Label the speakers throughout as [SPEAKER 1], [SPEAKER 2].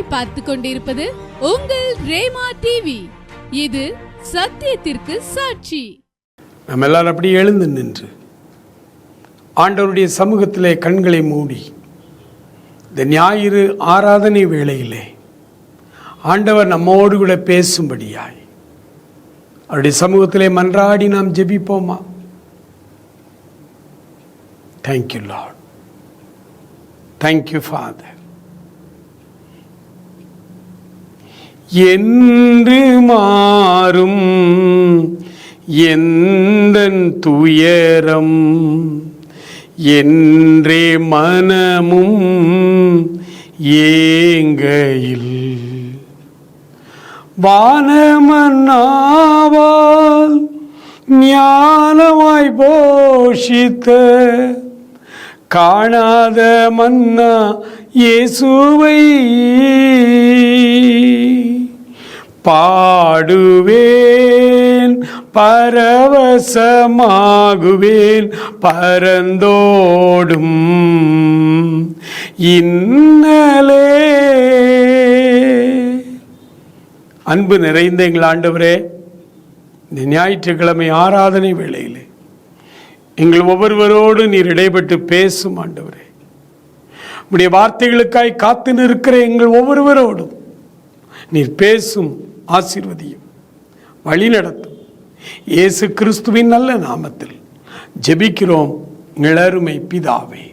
[SPEAKER 1] நீங்கள் பார்த்து கொண்டிருப்பது உங்கள் ரேமா டிவி. இது சத்தியத்திற்கு சாட்சி.
[SPEAKER 2] நம்ம எல்லாரும் அப்படி எழுந்து நின்று ஆண்டவருடைய சமூகத்திலே கண்களை மூடி இந்த ஞாயிறு ஆராதனை வேளையிலே ஆண்டவர் நம்மோடு கூட பேசும்படியாய் அவருடைய சமூகத்திலே மன்றாடி நாம் ஜெபிப்போமா? Thank you Lord, thank you father. என்று மாறும் எந்தன் துயரம் என்றே மனமும் ஏங்கையில் வானமன்னாவால் ஞானமாய் போஷித்த காணாத மன்னா இயேசுவை பாடுவேன், பரவசமாகுவேன், பரந்தோடும் இன்னலே. அன்பு நிறைந்த எங்கள் ஆண்டவரே, இந்த ஞாயிற்றுக்கிழமை ஆராதனை வேளையிலே எங்கள் ஒவ்வொருவரோடு நீர் இடைப்பட்டு பேசும் ஆண்டவரே. உம்முடைய வார்த்தைகளுக்காய் காத்து நிற்கிற எங்கள் ஒவ்வொருவரோடும் நீர் பேசும், ஆசீர்வதியும், வழி நடத்தும். இயேசு கிறிஸ்துவின் நல்ல நாமத்தில் ஜெபிக்கிறோம் எங்கள் அருமை பிதாவே,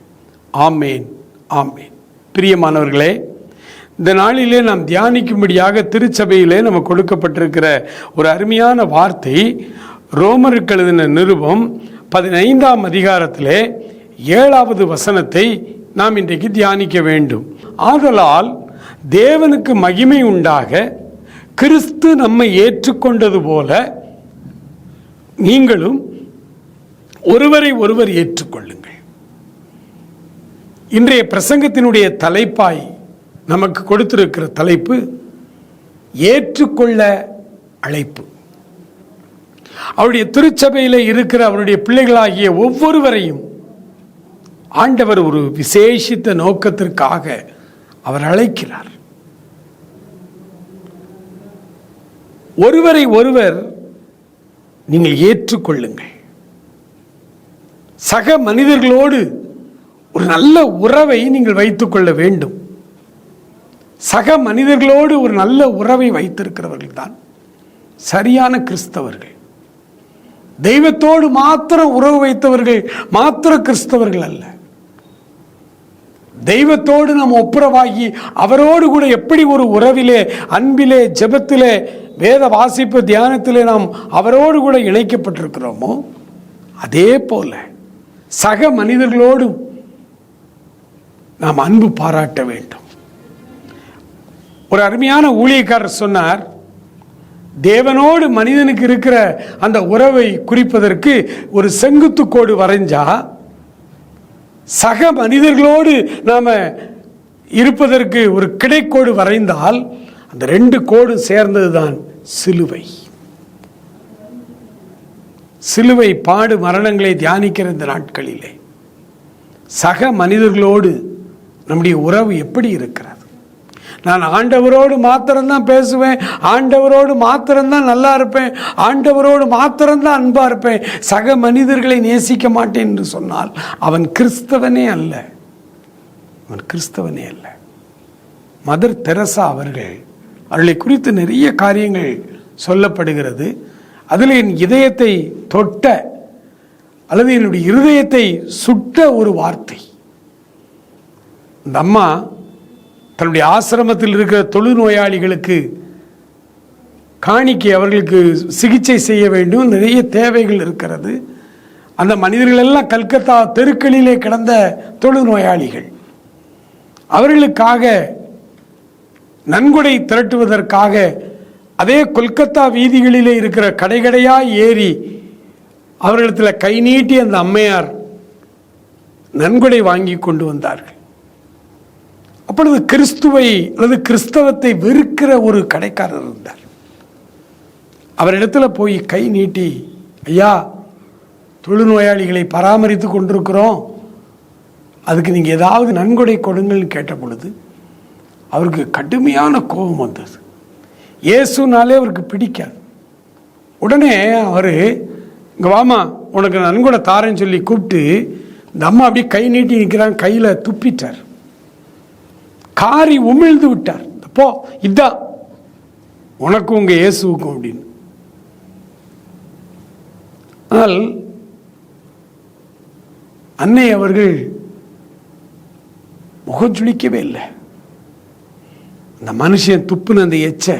[SPEAKER 2] ஆமேன், ஆமேன். பிரியமானவர்களே, இந்த நாளிலே நாம் தியானிக்கும்படியாக திருச்சபையிலே நமக்கு கொடுக்கப்பட்டிருக்கிற ஒரு அருமையான வார்த்தை ரோமருக்கு எழுதின நிருபம் 15ஆம் அதிகாரத்திலே 7வது வசனத்தை நாம் இன்றைக்கு தியானிக்க வேண்டும். ஆதலால் தேவனுக்கு மகிமை உண்டாக கிறிஸ்து நம்மை ஏற்றுக்கொண்டது போல நீங்களும் ஒருவரை ஒருவர் ஏற்றுக்கொள்ளுங்கள். இன்றைய பிரசங்கத்தினுடைய தலைப்பாய் நமக்கு கொடுத்திருக்கிற தலைப்பு ஏற்றுக்கொள்ள அழைப்பு. அவருடைய திருச்சபையில் இருக்கிற அவருடைய பிள்ளைகளாகிய ஒவ்வொருவரையும் ஆண்டவர் ஒரு விசேஷித்த நோக்கத்திற்காக அவர் அழைக்கிறார். ஒருவரை ஒருவர் நீங்கள் ஏற்றுக்கொள்ளுங்கள். சக மனிதர்களோடு ஒரு நல்ல உறவை நீங்கள் வைத்துக்கொள்ள வேண்டும். சக மனிதர்களோடு ஒரு நல்ல உறவை வைத்திருக்கிறவர்கள் தான் சரியான கிறிஸ்தவர்கள். தெய்வத்தோடு மாத்திரம் உறவு வைத்தவர்கள் மாத்திர கிறிஸ்தவர்கள் அல்ல. தெய்வத்தோடு நாம் ஒப்புரவாகி அவரோடு கூட எப்படி ஒரு உறவிலே, அன்பிலே, ஜெபத்திலே, வேத வாசிப்பு, தியானத்திலே நாம் அவரோடு கூட இணைக்கப்பட்டிருக்கிறோமோ அதே போல சக மனிதர்களோடும் நாம் அன்பு பாராட்ட வேண்டும். ஒரு அருமையான ஊழியக்காரர் சொன்னார், தேவனோடு மனிதனுக்கு இருக்கிற அந்த உறவை குறிப்பதற்கு ஒரு செங்குத்துக்கோடு வரைஞ்சா சக மனிதர்களோடு நாம இருப்பதற்கு ஒரு கிடைக்கோடு வரைந்தால் அந்த 2 கோடு சேர்ந்ததுதான் சிலுவை. சிலுவை பாடு மரணங்களை தியானிக்கிற இந்த நாட்களிலே சக மனிதர்களோடு நம்முடைய உறவு எப்படி இருக்கிறது? நான் ஆண்டவரோடு மாத்திரம்தான் பேசுவேன், ஆண்டவரோடு மாத்திரம்தான் நல்லா இருப்பேன், ஆண்டவரோடு மாத்திரம்தான் அன்பா இருப்பேன், சக மனிதர்களை நேசிக்க மாட்டேன் என்று சொன்னால் அவன் கிறிஸ்தவனே அல்ல. அவன் கிறிஸ்தவனே அல்ல. மதர் தெரசா அவர்களை குறித்து நிறைய காரியங்கள் சொல்லப்படுகிறது. அதில் என் இதயத்தை தொட்ட அல்லது என்னுடைய இருதயத்தை சுட்ட ஒரு வார்த்தை. இந்த அம்மா தன்னுடைய ஆசிரமத்தில் இருக்கிற தொழுநோயாளிகளுக்கு காணிக்கை, அவர்களுக்கு சிகிச்சை செய்ய வேண்டும், நிறைய தேவைகள் இருக்கிறது. அந்த மனிதர்கள் எல்லாம் கல்கத்தா தெருக்களிலே கிடந்த தொழுநோயாளிகள். அவர்களுக்காக நன்கொடை திரட்டுவதற்காக அதே கொல்கத்தா வீதிகளிலே இருக்கிற கடைகடையாக ஏறி அவர்களிடத்தில் கை நீட்டி அந்த அம்மையார் நன்கொடை வாங்கி கொண்டு வந்தார்கள். அப்பொழுது கிறிஸ்துவை அல்லது கிறிஸ்தவத்தை வெறுக்கிற ஒரு கடைக்காரர் இருந்தார். அவரிடத்துல போய் கை நீட்டி, ஐயா, தொழுநோயாளிகளை பராமரித்து கொண்டிருக்கிறோம், அதுக்கு நீங்கள் ஏதாவது நன்கொடை கொடுங்கள்னு கேட்ட பொழுது அவருக்கு கடுமையான கோபம் வந்தது. இயேசுனாலே அவருக்கு பிடிக்காது. உடனே அவர், இங்கே வாமா உனக்கு நன்கொடை தாரேன்னு சொல்லி கூப்பிட்டு இந்த அம்மா அப்படியே கை நீட்டி நிற்கிறாங்க, கையில் துப்பிட்டார், காரி உமிழ்ந்து விட்டார். போ, இதான் உனக்கும் உங்கள் இயேசுவுக்கும் அப்படின்னு. ஆனால் அன்னை அவர்கள் முகம் சுளிக்கவே இல்லை. அந்த மனுஷன் துப்புன அந்த எச்ச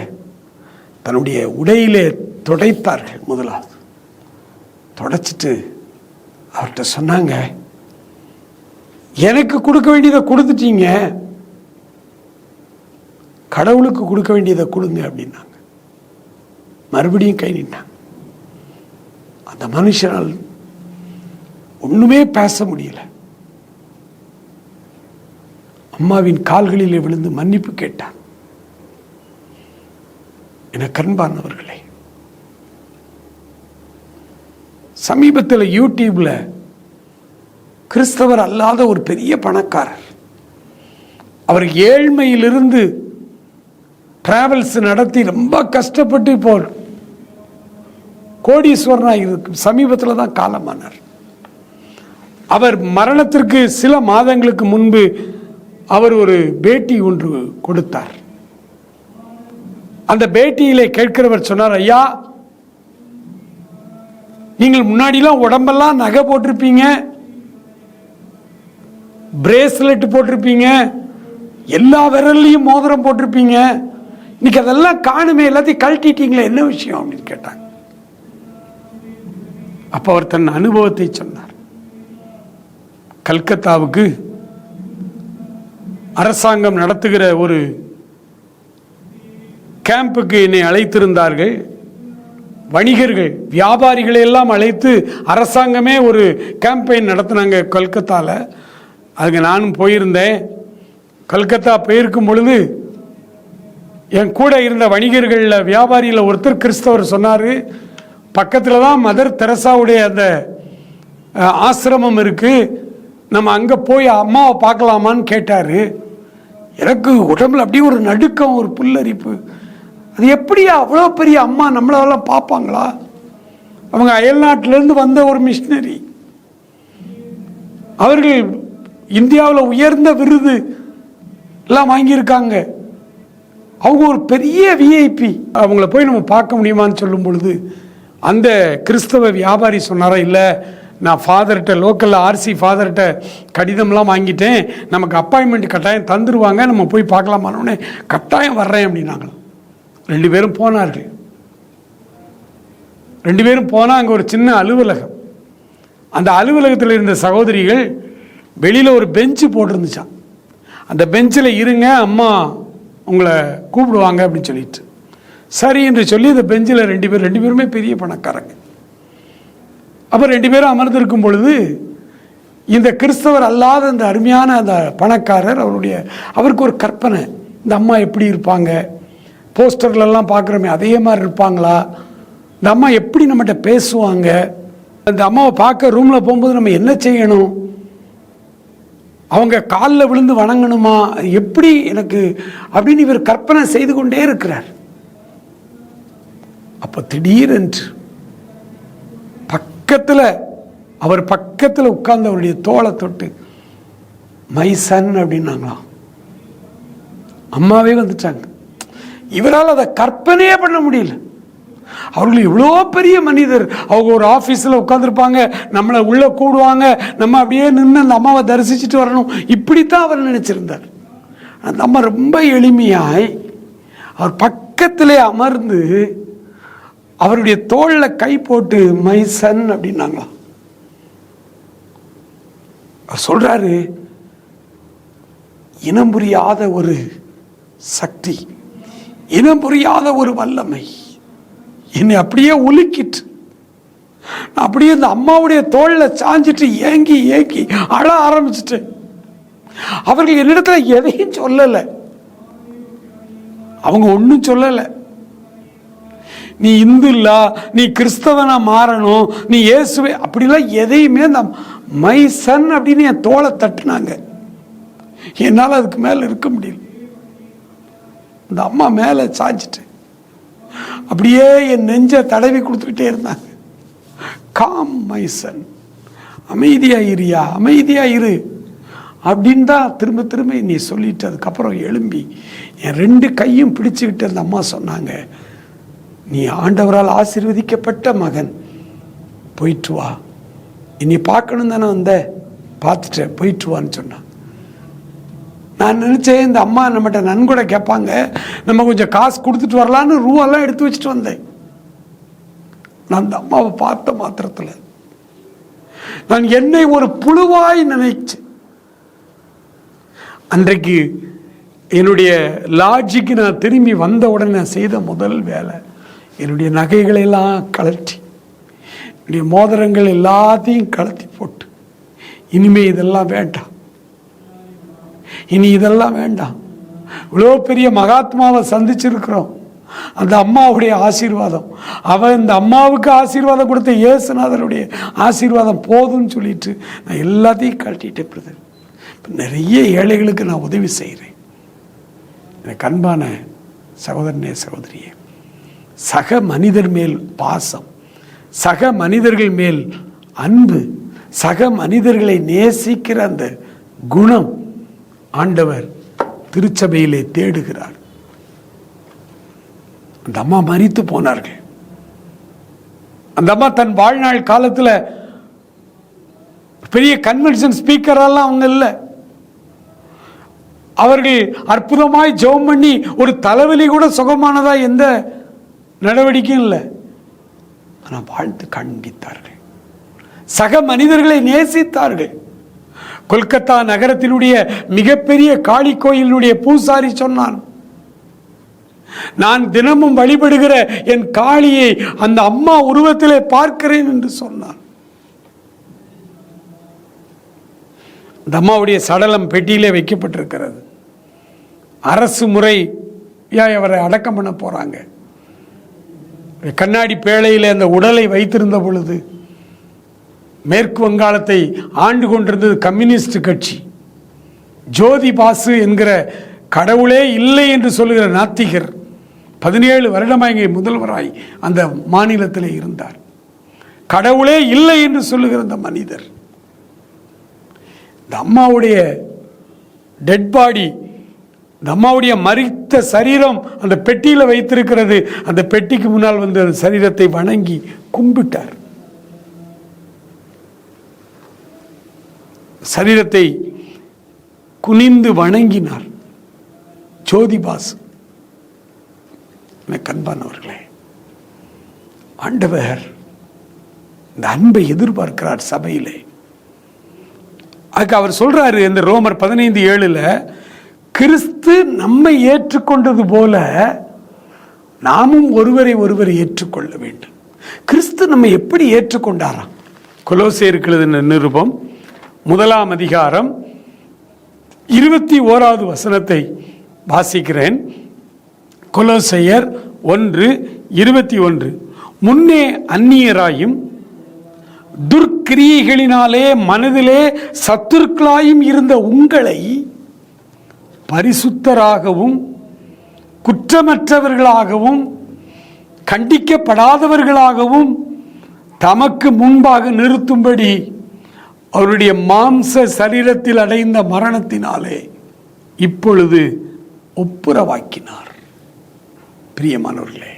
[SPEAKER 2] தன்னுடைய உடையிலே துடைத்தார்கள். முதலாவது துடைச்சிட்டு அவர்கிட்ட சொன்னாங்க, எனக்கு கொடுக்க வேண்டியதை கொடுத்துட்டீங்க, கடவுளுக்கு கொடுக்க வேண்டியதை கொடுங்க அப்படின்னாங்க. மறுபடியும் கை நீட்டாங்க. அந்த மனுஷனால் ஒண்ணுமே பேச முடியல. அம்மாவின் கால்களிலே விழுந்து மன்னிப்பு கேட்டான். என கண்பானவர்களே, சமீபத்தில் யூடியூப்ல கிறிஸ்தவர் அல்லாத ஒரு பெரிய பணக்காரர், அவர் ஏழ்மையிலிருந்து டிராவல்ஸ் நடத்தி ரொம்ப கஷ்டப்பட்டு இப்போ கோடீஸ்வரனாக இருக்கு. சமீபத்தில் தான் காலமானார். அவர் மரணத்திற்கு சில மாதங்களுக்கு முன்பு அவர் ஒரு பேட்டி ஒன்று கொடுத்தார். அந்த பேட்டியிலே கேட்கிறவர் சொன்னார், ஐயா, நீங்கள் முன்னாடிலாம் உடம்பெல்லாம் நகை போட்டிருப்பீங்க, பிரேஸ்லெட் போட்டிருப்பீங்க, எல்லா விரல்லையும் மோதிரம் போட்டிருப்பீங்க, இன்னைக்கு அதெல்லாம் காணுமே, எல்லாத்தையும் கழட்டிட்டீங்களே, என்ன விஷயம் அப்படின்னு கேட்டாங்க. அப்ப அவர் தன் அனுபவத்தை சொன்னார். கல்கத்தாவுக்கு அரசாங்கம் நடத்துகிற ஒரு கேம்புக்கு என்னை அழைத்திருந்தார்கள். வணிகர்கள், வியாபாரிகளை எல்லாம் அழைத்து அரசாங்கமே ஒரு கேம்பெயின் நடத்தினாங்க கல்கத்தாவில். அதுக்கு நானும் போயிருந்தேன். கல்கத்தா போயிருக்கும் பொழுது என் கூட இருந்த வணிகர்களில் வியாபாரியில் ஒருத்தர் கிறிஸ்தவர் சொன்னார், பக்கத்தில் தான் மதர் தெரசாவுடைய அந்த ஆசிரமம் இருக்கு, நம்ம அங்கே போய் அம்மாவை பார்க்கலாமான்னு கேட்டார். எனக்கு உடம்புல அப்படியே ஒரு நடுக்கம், ஒரு புல்லரிப்பு. அது எப்படியா அவ்வளோ பெரிய அம்மா நம்மளெல்லாம் பார்ப்பாங்களா? அவங்க அயல்நாட்டிலேருந்து வந்த ஒரு மிஷினரி, அவர்கள் இந்தியாவில் உயர்ந்த விருது எல்லாம் வாங்கியிருக்காங்க, அவங்க ஒரு பெரிய விஐபி, அவங்கள போய் நம்ம பார்க்க முடியுமான்னு சொல்லும் பொழுது அந்த கிறிஸ்தவ வியாபாரி சொன்னாரா, இல்லை நான் ஃபாதர்கிட்ட, லோக்கலில் ஆர்சி ஃபாதர்கிட்ட கடிதம்லாம் வாங்கிட்டேன், நமக்கு அப்பாயின்மெண்ட் கட்டாயம் தந்துடுவாங்க, நம்ம போய் பார்க்கலாமானோடனே கட்டாயம் வர்றேன் அப்படின்னாங்களாம். 2 பேரும் போனார்கள். 2 பேரும் போனால் அங்கே ஒரு சின்ன அலுவலகம். அந்த அலுவலகத்தில் இருந்த சகோதரிகள் வெளியில் ஒரு பெஞ்சு போட்டிருந்துச்சான். அந்த பெஞ்சில் இருங்க, அம்மா உங்களை கூப்பிடுவாங்க அப்படின்னு சொல்லிட்டு, சரி என்று சொல்லி அந்த பெஞ்சில் 2 பேருமே பெரிய பணக்காரங்க. அப்போ 2 பேரும் அமர்ந்திருக்கும் பொழுது இந்த கிறிஸ்தவர் அல்லாத இந்த அருமையான அந்த பணக்காரர், அவருக்கு ஒரு கற்பனை, இந்த அம்மா எப்படி இருப்பாங்க, போஸ்டர்லாம் பார்க்குறோமே அதே மாதிரி இருப்பாங்களா, இந்த அம்மா எப்படி நம்மகிட்ட பேசுவாங்க, அந்த அம்மாவை பார்க்க ரூமில் போகும்போது நம்ம என்ன செய்யணும், அவங்க காலில் விழுந்து வணங்கணுமா, எப்படி எனக்கு அப்படின்னு இவர் கற்பனை செய்து கொண்டே இருக்கிறார். அப்போ திடீரென்று அவர் பக்கத்தில் உட்கார்ந்து அவருடைய தோளை தொட்டு மை சன் அப்படின்னாங்களாம். அம்மாவே வந்துட்டாங்க. இவரால் அதை கற்பனையே பண்ண முடியல. அவர்கள் இவ்வளோ பெரிய மனிதர், அவங்க ஒரு ஆஃபீஸில் உட்காந்துருப்பாங்க, நம்மளை உள்ளே கூடுவாங்க, நம்ம அப்படியே நின்று அந்த அம்மாவை தரிசிச்சுட்டு வரணும், இப்படித்தான் அவர் நினைச்சிருந்தார். அந்த அம்மா ரொம்ப எளிமையாய் அவர் பக்கத்திலே அமர்ந்து அவருடைய தோளில் கை போட்டு மை சன் அப்படின்னாங்களாம். அவர் சொல்றாரு, இனம் புரியாத ஒரு சக்தி, இனம் புரியாத ஒரு வல்லமை என்னை அப்படியே உலுக்கிட்டு, நான் அப்படியே இந்த அம்மாவுடைய தோளில் சாஞ்சிட்டு ஏங்கி ஏங்கி அழ ஆரம்பிச்சுட்டு, அவர்கள் என்னிடத்துல எதையும் சொல்லலை, அவங்க ஒன்றும் சொல்லலை, நீ இந்து இல்ல, நீ கிறிஸ்தவனா மாறணும், நீ இயேசுவே, அப்படிலாம் எதையுமே அந்த மை சன் அப்படின்னு என் தோளை தட்டுனாங்க. என்னால் அதுக்கு மேலே இருக்க முடியல. இந்த அம்மா மேலே சாய்ச்சிட்டு அப்படியே என் நெஞ்சை தடவி கொடுத்துக்கிட்டே இருந்தாங்க. காம் மை சன், அமைதியாயிரியா, அமைதியாயிரு அப்படின்னு தான் திரும்ப திரும்ப நீ சொல்லிட்டு அதுக்கப்புறம் எழும்பி என் 2 கையும் பிடிச்சுக்கிட்டு அந்த அம்மா சொன்னாங்க, நீ ஆண்டவரால் ஆசீர்வதிக்கப்பட்ட மகன், போயிட்டு வா, இனி பார்க்கணும் தானே வந்த, பார்த்துட்டேன், போயிட்டு வான்னு சொன்னான். நான் நினச்சேன் இந்த அம்மா நம்மகிட்ட நன்கொடை கேட்பாங்க, நம்ம கொஞ்சம் காசு கொடுத்துட்டு வரலான்னு ரூவெல்லாம் எடுத்து வச்சுட்டு வந்தேன். நான் அந்த அம்மாவை பார்த்த மாத்திரத்தில் நான் என்னை ஒரு புழுவாய் நினைச்சேன். அன்றைக்கு என்னுடைய லாட்ஜுக்கு நான் திரும்பி வந்த உடனே நான் செய்த முதல் வேலை, என்னுடைய நகைகளை எல்லாம் கழட்டி, என்னுடைய மோதிரங்கள் எல்லாத்தையும் கழட்டி போட்டு, இனிமே இதெல்லாம் வேண்டாம், இனி இதெல்லாம் வேண்டாம். இவ்வளோ பெரிய மகாத்மாவை சந்திச்சிருக்கிறோம், அந்த அம்மாவுடைய ஆசீர்வாதம், அவன் இந்த அம்மாவுக்கு ஆசீர்வாதம் கொடுத்த இயேசுநாதருடைய ஆசீர்வாதம் போதும்னு சொல்லிட்டு நான் எல்லாத்தையும் கழட்டிட்டே பிரதர். நிறைய ஏழைகளுக்கு நான் உதவி செய்கிறேன். எனக்கு அன்பான சகோதரனே சகோதரியே, சக மனிதர் மேல் பாசம், சக மனிதர்கள் மேல் அன்பு, சக மனிதர்களை நேசிக்கிற அந்த குணம் ஆண்டவர் திருச்சபையிலே தேடுகிறார். அந்த அம்மா மரித்து போனார்கள். அந்த அம்மா தன் வாழ்நாள் காலத்தில் பெரிய கன்வென்ஷன் ஸ்பீக்கரெல்லாம் அவங்க இல்லை. அவர்கள் அற்புதமாய் ஜெபம் பண்ணி ஒரு தலைவலி கூட சுகமானதா எந்த நடவடிக்கையும் இல்லை. ஆனால் வாழ்த்து காண்பித்தார்கள், சக மனிதர்களை நேசித்தார்கள். கொல்கத்தா நகரத்தினுடைய மிகப்பெரிய காளி கோயிலுடைய பூசாரி சொன்னான், நான் தினமும் வழிபடுகிற என் காளியை அந்த அம்மா உருவத்திலே பார்க்கிறேன் என்று சொன்னான். அந்த அம்மாவுடைய சடலம் பெட்டியிலே வைக்கப்பட்டிருக்கிறது. அரசு முறை அவரை அடக்கம் பண்ண போறாங்க. கண்ணாடி பேழையிலே அந்த உடலை வைத்திருந்த பொழுது மேற்கு வங்காளத்தை ஆண்டு கொண்டிருந்தது கம்யூனிஸ்ட் கட்சி. ஜோதி பாசு என்கிற கடவுளே இல்லை என்று சொல்லுகிற நாத்திகர் 17 வருடமாக இங்கே முதல்வராய் அந்த மாநிலத்தில் இருந்தார். கடவுளே இல்லை என்று சொல்லுகிற அந்த மனிதர், இந்த அம்மாவுடைய டெட் பாடி, இந்த அம்மாவுடைய மரித்த சரீரம் அந்த பெட்டியில் வைத்திருக்கிறது. அந்த பெட்டிக்கு முன்னால் வந்து அந்த சரீரத்தை வணங்கி கும்பிட்டார். சரீரத்தை குனிந்து வணங்கினார். ஜோதிபாஸ். அன்பானவர்களே, ஆண்டவர் இந்த அன்பை எதிர்பார்க்கிறார் சபையிலே. அதுக்கு அவர் சொல்றாரு இந்த ரோமர் 15:7, கிறிஸ்து நம்மை ஏற்றுக்கொண்டது போல நாமும் ஒருவரை ஒருவர் ஏற்றுக்கொள்ள வேண்டும். கிறிஸ்து நம்மை எப்படி ஏற்றுக்கொண்டாராம்? கொலோசேயருக்கு எழுதின நிருபம் 1 அதிகாரம் 21வது வசனத்தை வாசிக்கிறேன். கொலோசையர் 1:21, முன்னே அந்நியராயும் துர்க்கிரியைகளினாலே மனதிலே சத்துருக்களாயும் இருந்த உங்களை பரிசுத்தராகவும் குற்றமற்றவர்களாகவும் கண்டிக்கப்படாதவர்களாகவும் தமக்கு முன்பாக நிறுத்தும்படி அவருடைய மாம்ச சரீரத்தில் அடைந்த மரணத்தினாலே இப்பொழுது ஒப்புரவாக்கினார். பிரியமானவர்களே,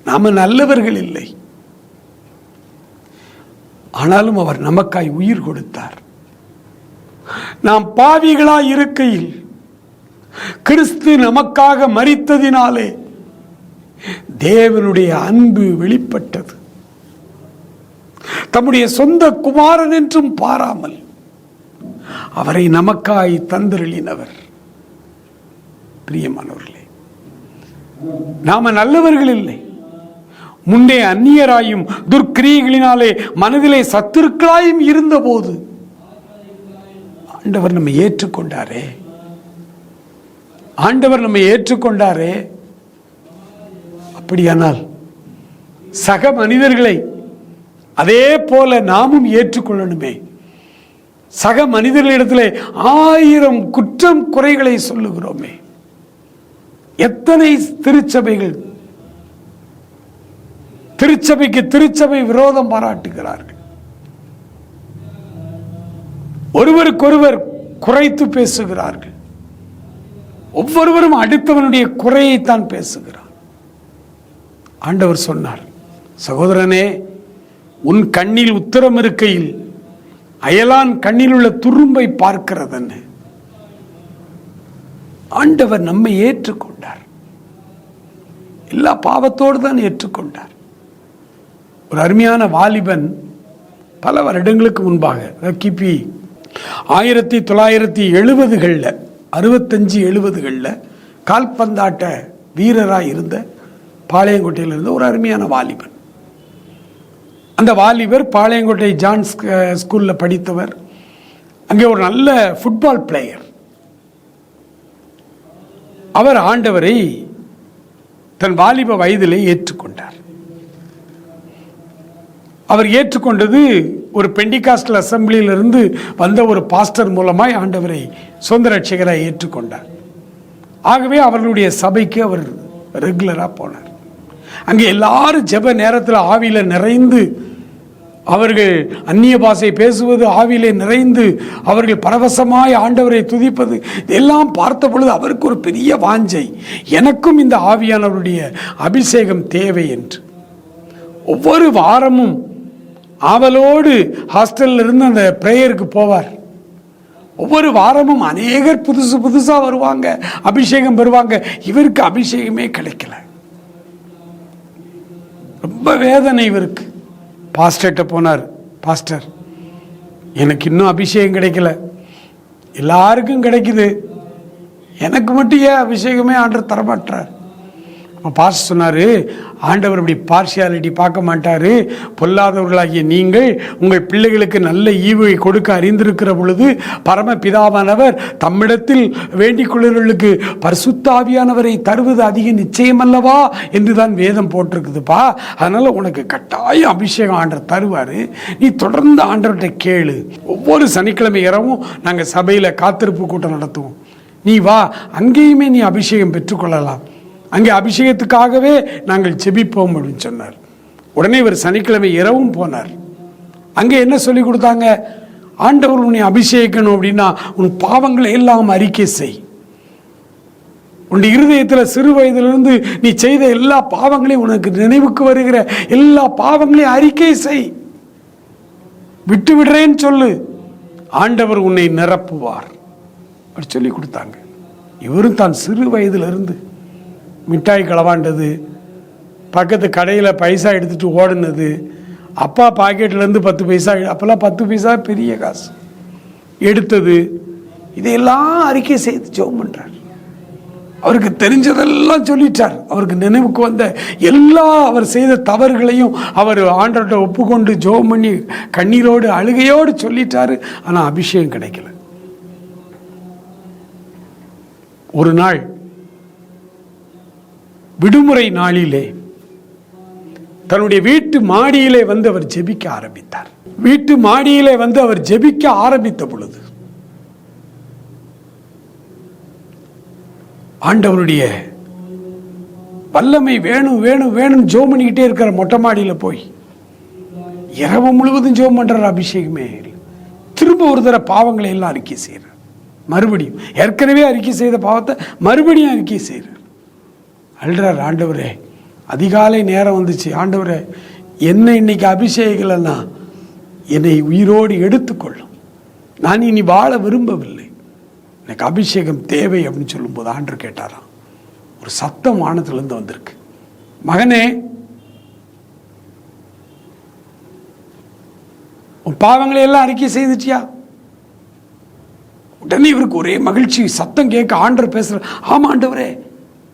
[SPEAKER 2] நாம நல்லவர்கள் இல்லை, ஆனாலும் அவர் நமக்காய் உயிர் கொடுத்தார். நாம் பாவிகளாய் இருக்கையில் கிறிஸ்து நமக்காக மரித்ததினாலே தேவனுடைய அன்பு வெளிப்பட்டது. தம்முடைய சொந்த குமாரன் என்றும் பாராமல் அவரை நமக்காய் தந்தருளினவர். பிரியமானவர்களே, நாம நல்லவர்கள் இல்லை, முன்னே அந்நியராயும் துர்க்கிரியைகளினாலே மனதிலே சத்துருக்களாயும் இருந்த போது ஆண்டவர் நம்மை ஏற்றுக்கொண்டாரே. ஆண்டவர் நம்மை ஏற்றுக்கொண்டாரே. அப்படியானால் சக மனிதர்களை அதே போல நாமும் ஏற்றுக்கொள்ளணுமே. சக மனிதர்களிடத்திலே 1000 குற்றம் குறைகளை சொல்லுகிறோமே. எத்தனை திருச்சபைகள் திருச்சபைக்கு திருச்சபை விரோதம் பாராட்டுகிறார்கள். ஒருவருக்கொருவர் குறைத்து பேசுகிறார்கள். ஒவ்வொருவரும் அடுத்தவனுடைய குறையைத்தான் பேசுகிறார். ஆண்டவர் சொன்னார், சகோதரனே, உன் கண்ணில் உத்தரம் இருக்கையில் அயலான் கண்ணில் உள்ள துரும்பை பார்க்கிறதென்ன? ஆண்டவர் நம்மை ஏற்றுக்கொண்டார். எல்லா பாவத்தோடு தான் ஏற்றுக்கொண்டார். ஒரு அருமையான வாலிபன் பல வருடங்களுக்கு முன்பாக கிபி 1970களில் 65-70களில் கால்பந்தாட்ட வீரராக இருந்த பாளையங்கோட்டையில் இருந்த ஒரு அருமையான வாலிபன். அந்த வாலிபர் பாளையங்கோட்டை ஜான் ஸ்கூலில் படித்தவர். அங்கே ஒரு நல்ல ஃபுட்பால் பிளேயர். அவர் ஆண்டவரை தன் வாலிப வயதிலே ஏற்றுக்கொண்டார். அவர் ஏற்றுக்கொண்டது ஒரு பெண்டிகாஸ்டல் அசம்பிளியிலிருந்து வந்த ஒரு பாஸ்டர் மூலமாய் ஆண்டவரை சொந்த ரட்சகராக ஏற்றுக்கொண்டார். ஆகவே அவர்களுடைய சபைக்கு அவர் ரெகுலராக போனார். அங்கே எல்லாரும் ஜெப நேரத்தில் ஆவியில் நிறைந்து, அவர்கள் அந்நிய பாஷை பேசுவது, ஆவியிலே நிறைந்து அவர்கள் பரவசமாய் ஆண்டவரை துதிப்பது, இதெல்லாம் பார்த்த பொழுது அவருக்கு ஒரு பெரிய வாஞ்சை, எனக்கும் இந்த ஆவியானவருடைய அபிஷேகம் தேவை என்று. ஒவ்வொரு வாரமும் ஆவலோடு ஹாஸ்டலில் இருந்து அந்த பிரேயருக்கு போவார். ஒவ்வொரு வாரமும் அநேகர் புதுசாக வருவாங்க, அபிஷேகம் பெறுவாங்க. இவருக்கு அபிஷேகமே கிடைக்கல. ரொம்ப வேதனை இவருக்கு. பாஸ்டர்கிட்ட போனார், பாஸ்டர், எனக்கு இன்னும் அபிஷேகம் கிடைக்கல, எல்லாருக்கும் கிடைக்குது, எனக்கு மட்டும் ஏன் அபிஷேகமே ஆண்டவர் தரமாட்டார்? பாஸ்டர் சொன்னார், ஆண்டவர் இப்படி பார்ஷியாலிட்டி பார்க்க மாட்டார். பொல்லாதவர்களாகிய நீங்கள் உங்கள் பிள்ளைகளுக்கு நல்ல ஈவை கொடுக்க அறிந்திருக்கிற பொழுது பரமபிதாவானவர் தம்மிடத்தில் வேண்டிக் கொள்ளுவர்களுக்கு பரிசுத்த ஆவியானவரை தருவது அதிக நிச்சயம் அல்லவா என்று தான் வேதம் போட்டிருக்குதுப்பா. அதனால் உனக்கு கட்டாயம் அபிஷேகம் ஆண்டவர் தருவார். நீ தொடர்ந்து ஆண்டவர்கிட்ட கேளு. ஒவ்வொரு சனிக்கிழமை இரவும் நாங்கள் சபையில் காத்திருப்பு கூட்டம் நடத்துவோம். நீ வா, அங்கேயுமே நீ அபிஷேகம் பெற்றுக்கொள்ளலாம். அங்கே அபிஷேகத்துக்காகவே நாங்கள் ஜெபிப்போம் அப்படின்னு சொன்னார். உடனே இவர் சனிக்கிழமை இரவும் போனார். அங்கே என்ன சொல்லி கொடுத்தாங்க? ஆண்டவர் உன்னை அபிஷேகிக்கணும் அப்படின்னா உன் பாவங்களை எல்லாம் அறிக்கை செய். உன் இருதயத்தில் சிறு வயதிலிருந்து நீ செய்த எல்லா பாவங்களையும், உனக்கு நினைவுக்கு வருகிற எல்லா பாவங்களையும் அறிக்கை செய். விட்டு விடுறேன்னு சொல்லு, ஆண்டவர் உன்னை நிரப்புவார் அப்படி சொல்லி கொடுத்தாங்க. இவரும் தான் சிறு வயதிலிருந்து மிட்டாய் களவாண்டது, பக்கத்து கடையில் பைசா எடுத்துகிட்டு ஓடுனது, அப்பா பாக்கெட்லேருந்து 10 பைசா, அப்போல்லாம் 10 பைசா பெரிய காசு, எடுத்தது, இதையெல்லாம் அறிக்கை செய்து ஜெபம் பண்ணுறார். அவருக்கு தெரிஞ்சதெல்லாம் சொல்லிட்டார். அவருக்கு நினைவுக்கு வந்த எல்லா அவர் செய்த தவறுகளையும் அவர் ஆண்டவர்கிட்ட ஒப்புக்கொண்டு ஜெபம் பண்ணி கண்ணீரோடு அழுகையோடு சொல்லிட்டாரு. ஆனால் அபிஷேகம் கிடைக்கல. ஒரு நாள் விடுமுறை நாளிலே தன்னுடைய வீட்டு மாடியிலே வந்து அவர் ஜெபிக்க ஆரம்பித்தார். வீட்டு மாடியிலே வந்து அவர் ஜெபிக்க ஆரம்பித்த பொழுது ஆண்டவருடைய வல்லமை வேணும் வேணும் வேணும் ஜெபம் பண்ணிக்கிட்டே இருக்கிற மொட்டை மாடியில் போய் இரவு முழுவதும் ஜெபம் பண்றார். அபிஷேகமே திரும்ப ஒரு தடவை பாவங்களை எல்லாம் அறிக்கை செய்கிறார். மறுபடியும் ஏற்கனவே அறிக்கை செய்த பாவத்தை மறுபடியும் அறிக்கை செய்கிறார். அல்றார், ஆண்டவரே அதிகாலை நேரம் வந்துச்சு, ஆண்டவரே என்னை இன்னைக்கு அபிஷேகலைன்னா என்னை உயிரோடு எடுத்துக்கொள்ளும், நான் இனி வாழ விரும்பவில்லை, எனக்கு அபிஷேகம் தேவை அப்படின்னு சொல்லும்போது ஆண்டவர் கேட்டாராம். ஒரு சத்தம் வானத்திலிருந்து வந்திருக்கு, மகனே உன் பாவங்களை எல்லாம் அறிக்கை செய்துட்டியா? உடனே இவருக்கு ஒரே மகிழ்ச்சி. சத்தம் கேட்க ஆண்டவர் பேசுற, ஆமா ஆண்டவரே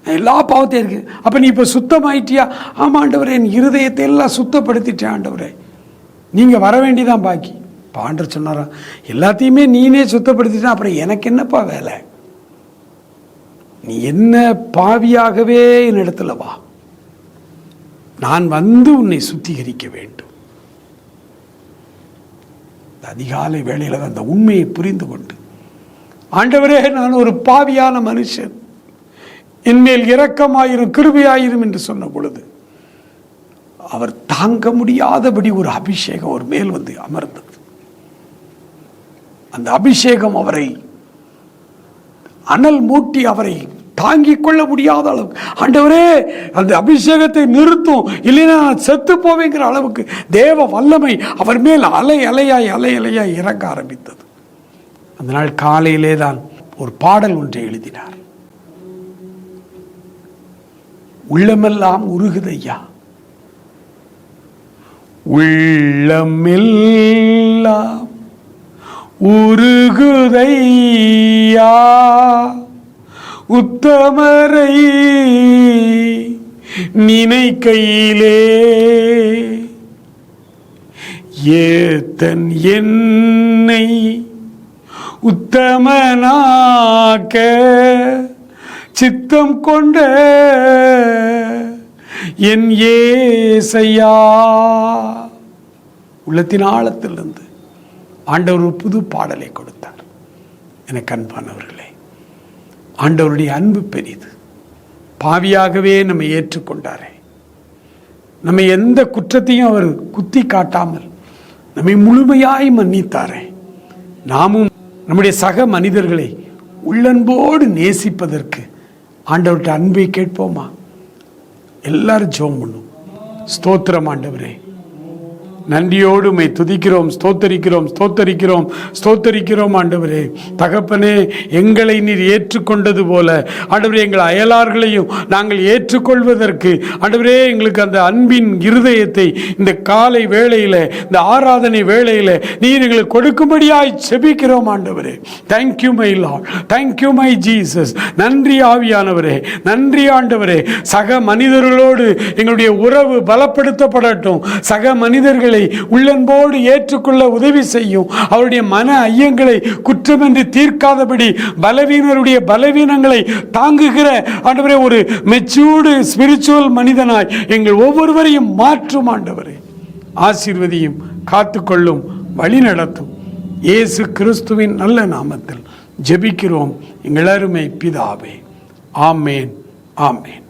[SPEAKER 2] எல்லா பாவத்தையும் இருக்கு. அப்ப நீ இப்ப சுத்தமாயிட்டியா? ஆமா ஆண்டவரே, என் இருதயத்தை எல்லாம் சுத்தப்படுத்திட்டேன் ஆண்டவரே, நீங்க வர வேண்டிதான் பாக்கி. இப்போ ஆண்டவர் சொன்னாரா, எல்லாத்தையுமே நீனே சுத்தப்படுத்திட்டா அப்புறம் எனக்கு என்னப்பா வேலை? நீ என்ன பாவியாகவே என்னிடத்துல வா, நான் வந்து உன்னை சுத்திகரிக்க வேண்டும். அதிகாலை வேளையில் அந்த உண்மையை புரிந்து கொண்டு, ஆண்டவரே நான் ஒரு பாவியான மனுஷன், என்மேல் இரக்கமாயிரும் கிருபையாயிரும் என்று சொன்ன பொழுது அவர் தாங்க முடியாதபடி ஒரு அபிஷேகம் அவர் மேல் வந்து அமர்ந்தது. அந்த அபிஷேகம் அவரை அனல் மூட்டி அவரை தாங்கிக் கொள்ள முடியாத அளவு, ஆண்டவரே அந்த அபிஷேகத்தை நிறுத்தும், இல்லைன்னா நான் செத்து போவேங்கிற அளவுக்கு தேவ வல்லமை அவர் மேல் அலை அலையாய் இறங்க ஆரம்பித்தது. அந்த நாள் காலையிலே தான் ஒரு பாடல் ஒன்றை எழுதினார். உள்ளமெல்லாம் உருகுதையா, உள்ளமெல்லாம் உருகுதையா, உத்தமரை நினைக்கையிலே ஏத்தன் என்னை உத்தமனாக்க சித்தம் கொண்ட என் ஏசையா. உள்ளத்தின் ஆழத்திலிருந்து ஆண்டவர் ஒரு புது பாடலை கொடுத்தார். எனக்கு அன்பானவர்களே, ஆண்டவருடைய அன்பு பெரிது. பாவியாகவே நம்மை ஏற்றுக்கொண்டாரே, நம்மை எந்த குற்றத்தையும் அவர் குத்தி காட்டாமல் நம்மை முழுமையாய் மன்னித்தாரே. நாமும் நம்முடைய சக மனிதர்களை உள்ளன்போடு நேசிப்பதற்கு ஆண்டவர்கிட்ட அன்பை கேட்போமா? எல்லாரும் ஜெபம் பண்ணும். ஸ்தோத்திரம் ஆண்டவரே, நன்றியோடு உம்மை துதிக்கிறோம், ஸ்தோத்தரிக்கிறோம் ஆண்டவரே. தகப்பனே, எங்களை நீர் ஏற்றுக்கொண்டது போல ஆண்டவரே எங்கள் அயலார்களையும் நாங்கள் ஏற்றுக்கொள்வதற்கு ஆண்டவரே எங்களுக்கு அந்த அன்பின் இருதயத்தை இந்த காலை வேளையில், இந்த ஆராதனை வேளையில் நீர் எங்களுக்கு கொடுக்கும்படியாய் செபிக்கிறோம் ஆண்டவரே. Thank you my Lord, thank you my Jesus. நன்றி ஆவியானவரே, நன்றி ஆண்டவரே. சக மனிதர்களோடு எங்களுடைய உறவு பலப்படுத்தப்படட்டும். சக மனிதர்களை உள்ளன்போடு ஏற்றுக்கொள்ள உதவி செய்யும். அவருடைய மன ஐயங்களை குற்றமின்றி தீர்க்காதபடி பலவீனருடைய பலவீனங்களை தாங்குகிற ஆண்டவரே ஒரு மெச்சூர்டு ஸ்பிரிச்சுவல் மனிதனாய் எங்கள் ஒவ்வொருவரையும் மாற்றும் ஆண்டவரே. ஆசீர்வதியும், காத்துக்கொள்ளும், வழி நடத்தும். இயேசு கிறிஸ்துவின் நல்ல நாமத்தில் ஜெபிக்கிறோம் எங்கள் அருமை பிதாவே. ஆமேன், ஆமேன்.